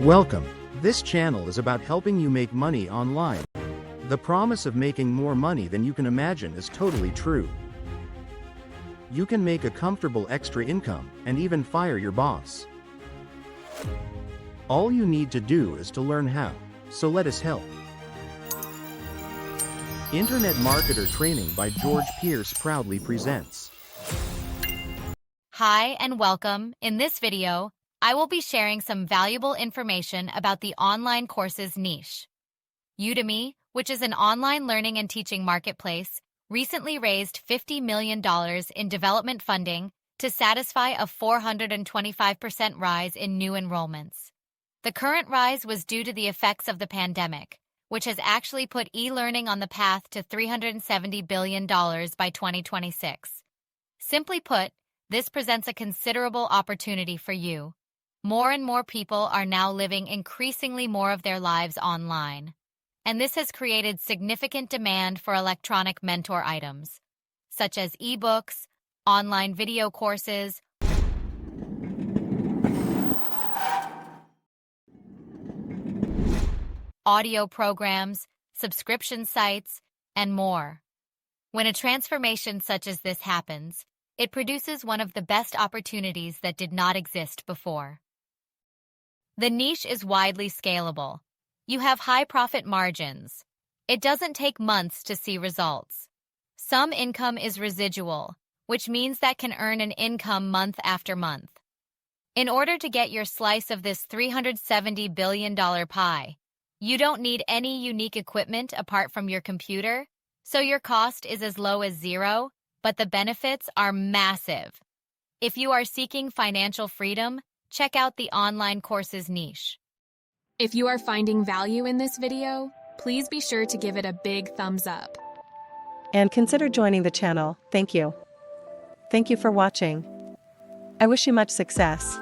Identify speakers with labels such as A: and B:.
A: Welcome. This channel is about helping you make money online. The promise of making more money than you can imagine is totally true. You can make a comfortable extra income and even fire your boss. All you need to do is to learn how, so let us help. Internet Marketer Training by George Pierce proudly presents.
B: Hi and welcome. In this video, I will be sharing some valuable information about the online courses niche. Udemy, which is an online learning and teaching marketplace, recently raised $50 million in development funding to satisfy a 425% rise in new enrollments. The current rise was due to the effects of the pandemic, which has actually put e-learning on the path to $370 billion by 2026. Simply put, this presents a considerable opportunity for you. More and more people are now living increasingly more of their lives online, and this has created significant demand for electronic mentor items, such as ebooks, online video courses, audio programs, subscription sites, and more. When a transformation such as this happens, it produces one of the best opportunities that did not exist before. The niche is widely scalable. You have high profit margins. It doesn't take months to see results. Some income is residual, which means that can earn an income month after month. In order to get your slice of this $370 billion pie, you don't need any unique equipment apart from your computer, so your cost is as low as zero, but the benefits are massive. If you are seeking financial freedom, check out the online courses niche.
C: If you are finding value in this video, please be sure to give it a big thumbs up.
D: And consider joining the channel. Thank you. Thank you for watching. I wish you much success.